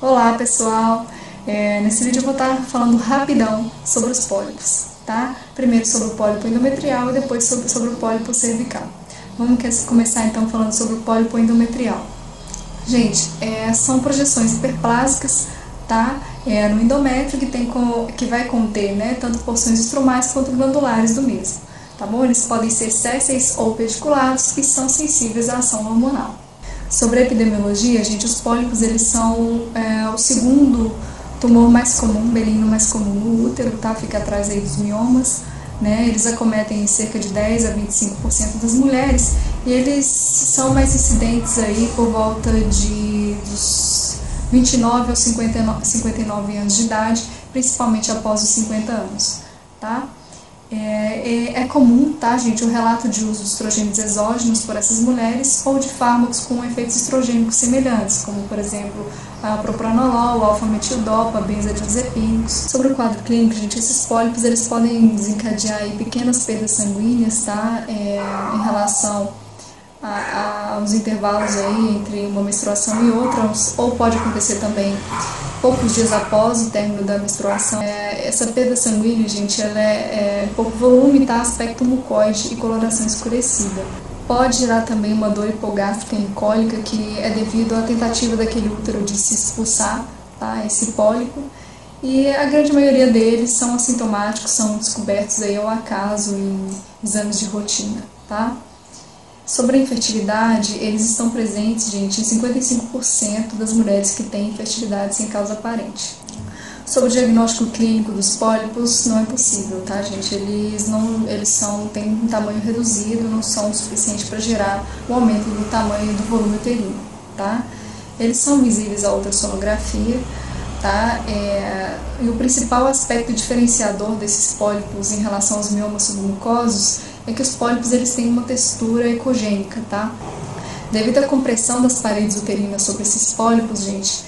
Olá pessoal, nesse vídeo eu vou estar falando rapidão sobre os pólipos, tá? Primeiro sobre o pólipo endometrial e depois sobre o pólipo cervical. Vamos começar então falando sobre o pólipo endometrial. Gente, são projeções hiperplásicas, tá? No endométrio que vai conter, né, tanto porções estromais quanto glandulares do mesmo, tá bom? Eles podem ser sésseis ou pediculados e são sensíveis à ação hormonal. Sobre a epidemiologia, gente, os pólipos eles são o segundo tumor mais comum, benigno mais comum no útero, tá? Fica atrás aí dos miomas, né? Eles acometem cerca de 10 a 25% das mulheres e eles são mais incidentes aí por volta dos 29 aos 59 anos de idade, principalmente após os 50 anos, tá? É comum, tá, gente, o relato de uso de estrogênios exógenos por essas mulheres ou de fármacos com efeitos estrogênicos semelhantes, como, por exemplo, a propranolol, alfa-metildopa, benzodiazepínicos. Sobre o quadro clínico, gente, esses pólipos eles podem desencadear aí pequenas perdas sanguíneas, tá, em relação aos intervalos aí entre uma menstruação e outra, ou pode acontecer também poucos dias após o término da menstruação. Essa perda sanguínea, gente, ela é pouco volume, tá? Aspecto mucoide e coloração escurecida. Pode gerar também uma dor hipogástrica e cólica, que é devido à tentativa daquele útero de se expulsar, tá? Esse pólipo. E a grande maioria deles são assintomáticos, são descobertos aí ao acaso em exames de rotina, tá? Sobre a infertilidade, eles estão presentes, gente, em 55% das mulheres que têm infertilidade sem causa aparente. Sobre o diagnóstico clínico dos pólipos, não é possível, tá, gente? Eles têm um tamanho reduzido, não são o suficiente para gerar o aumento do tamanho do volume uterino, tá? Eles são visíveis à ultrassonografia, tá? E o principal aspecto diferenciador desses pólipos em relação aos miomas submucosos é que os pólipos eles têm uma textura ecogênica, tá? Devido à compressão das paredes uterinas sobre esses pólipos, gente,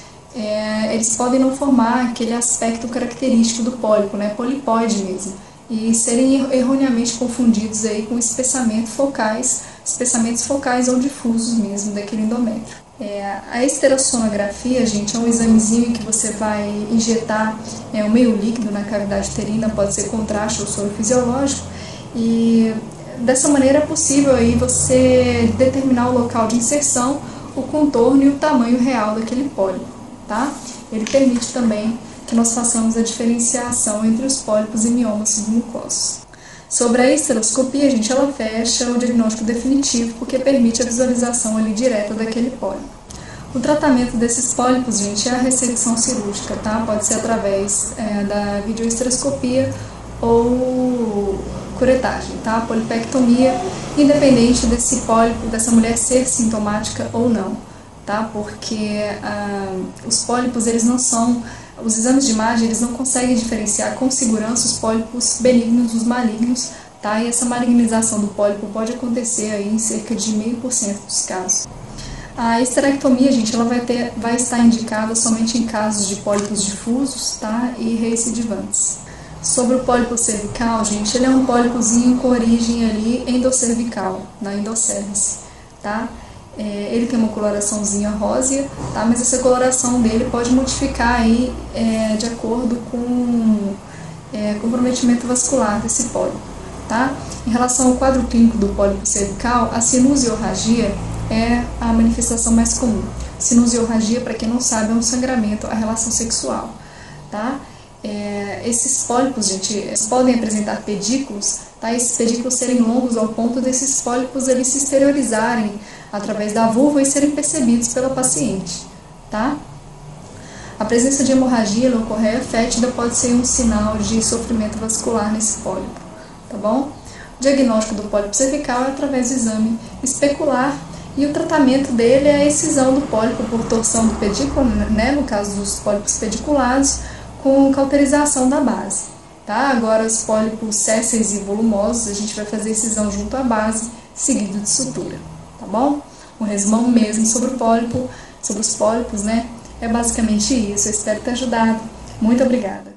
eles podem não formar aquele aspecto característico do pólipo, né? Polipoide mesmo, e serem erroneamente confundidos aí com espessamentos focais ou difusos mesmo daquele endométrio. A esterosonografia, gente, é um examezinho que você vai injetar um meio líquido na cavidade uterina, pode ser contraste ou soro fisiológico, e dessa maneira é possível aí você determinar o local de inserção, o contorno e o tamanho real daquele pólipo, tá? Ele permite também que nós façamos a diferenciação entre os pólipos e miomas submucosos. Sobre a esteroscopia, gente, ela fecha o diagnóstico definitivo porque permite a visualização ali direta daquele pólipo. O tratamento desses pólipos, gente, é a ressecção cirúrgica, tá? Pode ser através da videoesteroscopia ou curetagem, tá? Polipectomia, independente desse pólipo, dessa mulher ser sintomática ou não, tá? Porque os pólipos, eles não são, os exames de imagem, eles não conseguem diferenciar com segurança os pólipos benignos dos malignos, tá? E essa malignização do pólipo pode acontecer aí em cerca de 0,5% dos casos. A esterectomia, gente, ela vai estar indicada somente em casos de pólipos difusos, tá? E recidivantes. Sobre o pólipo cervical, gente, ele é um pólipozinho com origem ali endocervical, na endocérvice, tá? Ele tem uma coloraçãozinha rósea, tá? Mas essa coloração dele pode modificar aí de acordo com o comprometimento vascular desse pólipo, tá? Em relação ao quadro clínico do pólipo cervical, a sinusiorragia é a manifestação mais comum. Sinusiorragia, para quem não sabe, é um sangramento à relação sexual, tá? Esses pólipos, gente, podem apresentar pedículos, tá? Esses pedículos serem longos ao ponto desses pólipos eles se exteriorizarem através da vulva e serem percebidos pela paciente, tá? A presença de hemorragia, leucorreia fétida pode ser um sinal de sofrimento vascular nesse pólipo, tá bom? O diagnóstico do pólipo cervical é através do exame especular e o tratamento dele é a excisão do pólipo por torção do pedículo, né? No caso dos pólipos pediculados, com cauterização da base, tá? Agora, os pólipos sésseis e volumosos, a gente vai fazer excisão junto à base, seguido de sutura, tá bom? Um resumão mesmo sobre os pólipos, né? É basicamente isso. Eu espero ter ajudado. Muito obrigada!